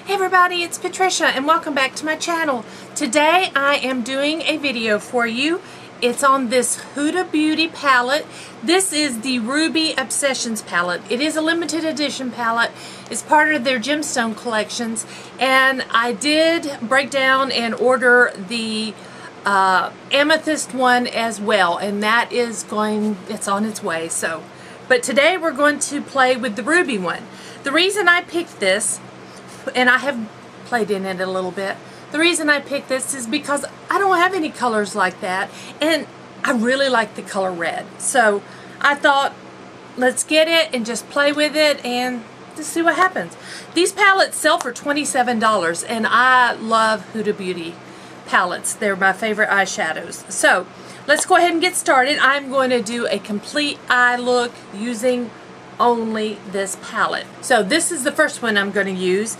Hey everybody, it's Patricia and welcome back to my channel. Today I am doing a video for you. It's on this Huda Beauty palette. This is the Ruby Obsessions palette. It is a limited edition palette. It's part of their Gemstone collections, and I did break down and order the amethyst one as well, and that is it's on its way. But today we're going to play with the ruby one. The reason I picked this, and I have played in it a little bit, the reason I picked this is because I don't have any colors like that, and I really like the color red. So I thought, let's get it and just play with it and just see what happens. These palettes sell for $27, and I love Huda Beauty palettes. They're my favorite eyeshadows. So let's go ahead and get started. I'm going to do a complete eye look using only this palette. So this is the first one I'm going to use.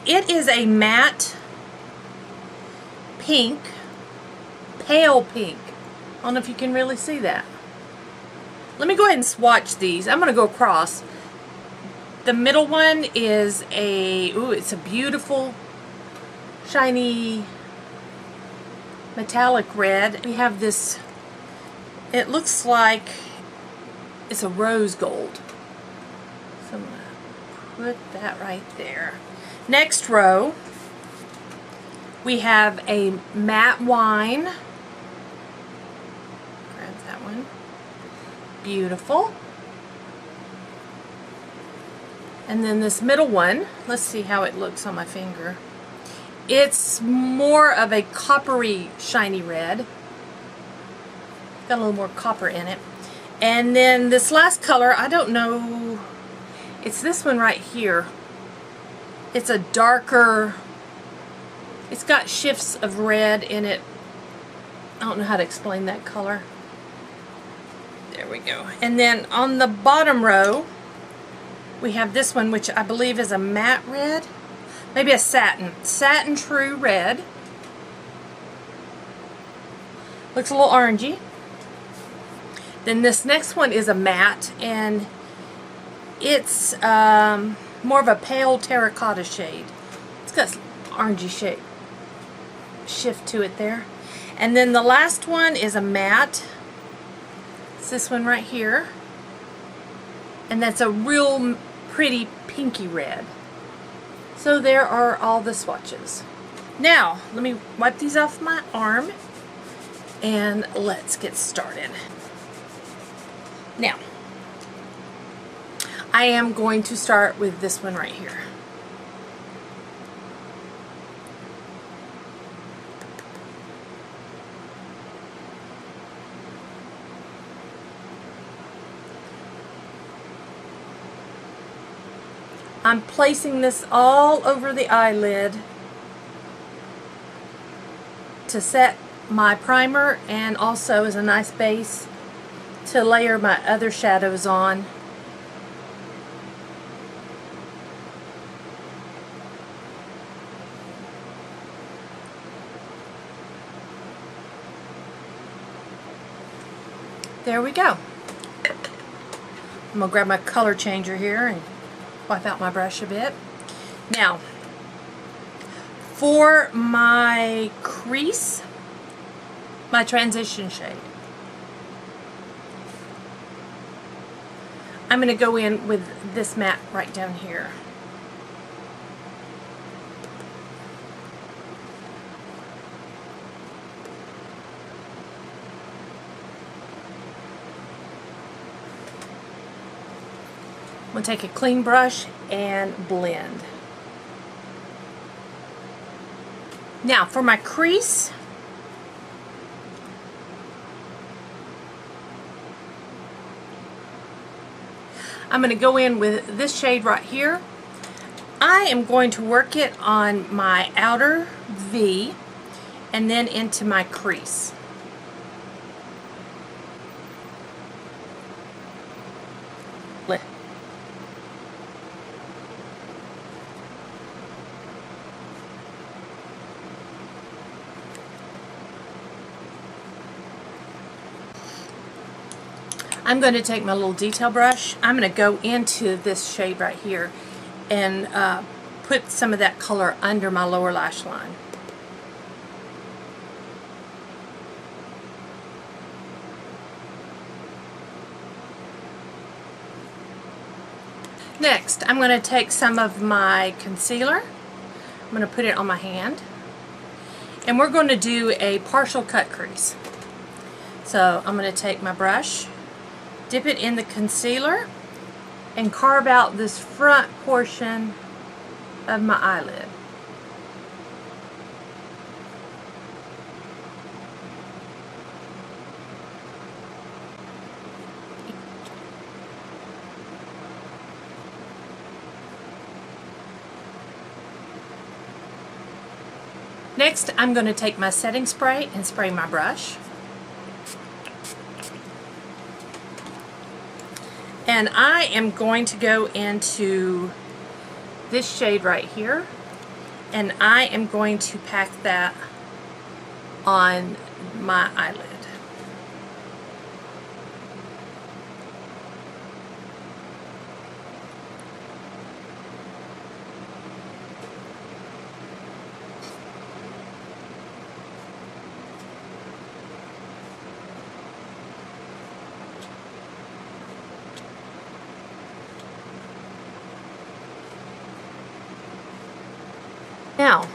It is a matte pink, pale pink. I don't know if you can really see that. Let me go ahead and swatch these. I'm going to go across. The middle one is it's a beautiful shiny metallic red. We have this, it looks like it's a rose gold. So I'm going to put that right there. Next row, we have a matte wine. Grab that one. Beautiful. And then this middle one, let's see how it looks on my finger. It's more of a coppery, shiny red. Got a little more copper in it. And then this last color, I don't know, it's this one right here. It's a darker, it's got shifts of red in it. I don't know how to explain that color. There we go. And then on the bottom row, we have this one, which I believe is a matte red. Maybe a satin true red. Looks a little orangey. Then this next one is a matte, and it's more of a pale terracotta shade. It's got orangey shade shift to it there. And then the last one is a matte. It's this one right here. And that's a real pretty pinky red. So there are all the swatches. Now, let me wipe these off my arm and let's get started. Now, I am going to start with this one right here. I'm placing this all over the eyelid to set my primer, and also as a nice base to layer my other shadows on. There we go. I'm going to grab my color changer here and wipe out my brush a bit. Now, for my crease, my transition shade, I'm going to go in with this matte right down here. I'm going to take a clean brush and blend. Now for my crease, I'm going to go in with this shade right here. I am going to work it on my outer V and then into my crease. I'm going to take my little detail brush. I'm going to go into this shade right here and put some of that color under my lower lash line. Next, I'm going to take some of my concealer. I'm going to put it on my hand. And we're going to do a partial cut crease. So I'm going to take my brush, dip it in the concealer, and carve out this front portion of my eyelid. Next, I'm going to take my setting spray and spray my brush. And I am going to go into this shade right here, and I am going to pack that on my eyelid. Now,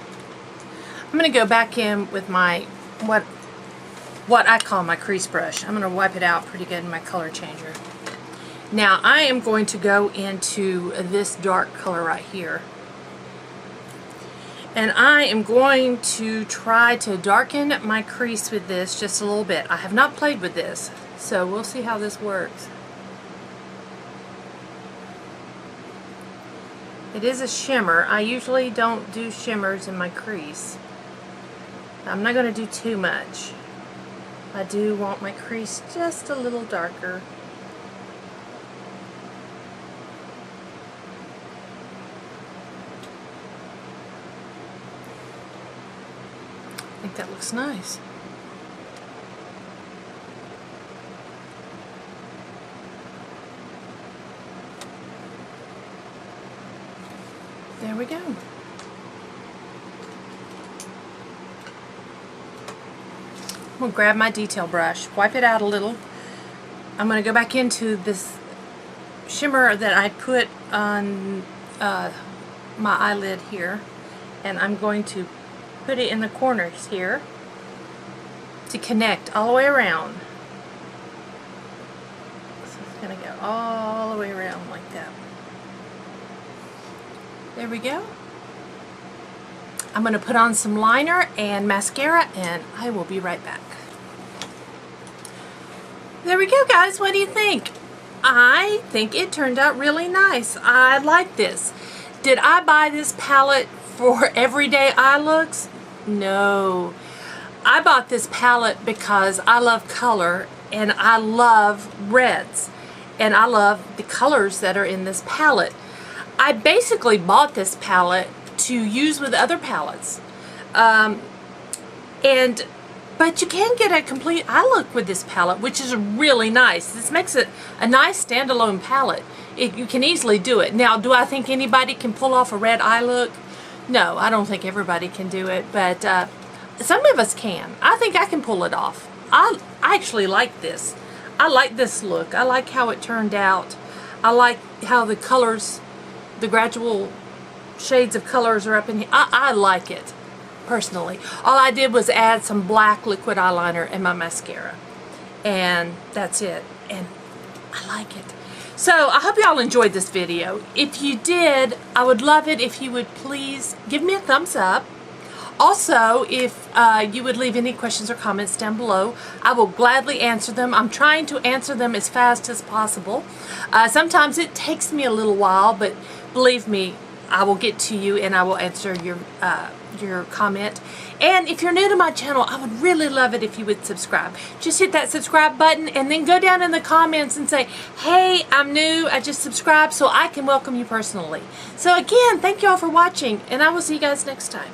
I'm going to go back in with my, what I call my crease brush. I'm going to wipe it out pretty good in my color changer. Now, I am going to go into this dark color right here. And I am going to try to darken my crease with this just a little bit. I have not played with this, so we'll see how this works. It is a shimmer. I usually don't do shimmers in my crease. I'm not going to do too much. I do want my crease just a little darker. I think that looks nice. There we go. I'm going to grab my detail brush, wipe it out a little. I'm going to go back into this shimmer that I put on my eyelid here, and I'm going to put it in the corners here to connect all the way around. So it's going to go all the way around like that. There we go. I'm going to put on some liner and mascara, and I will be right back. There we go, guys. What do you think? I think it turned out really nice. I like this. Did I buy this palette for everyday eye looks? No. I bought this palette because I love color, and I love reds, and I love the colors that are in this palette. I basically bought this palette to use with other palettes, but you can get a complete eye look with this palette, which is really nice. This makes it a nice standalone palette. You can easily do it. Now, do I think anybody can pull off a red eye look? No, I don't think everybody can do it, but some of us can. I think I can pull it off. I actually like this. I like this look. I like how it turned out. I like how the colors, the gradual shades of colors are up in here. I like it, personally. All I did was add some black liquid eyeliner and my mascara. And that's it. And I like it. So, I hope y'all enjoyed this video. If you did, I would love it if you would please give me a thumbs up. Also, if you would leave any questions or comments down below, I will gladly answer them. I'm trying to answer them as fast as possible. Sometimes it takes me a little while, but believe me, I will get to you and I will answer your comment. And if you're new to my channel, I would really love it if you would subscribe. Just hit that subscribe button and then go down in the comments and say, hey, I'm new, I just subscribed, so I can welcome you personally. So again, thank you all for watching, and I will see you guys next time.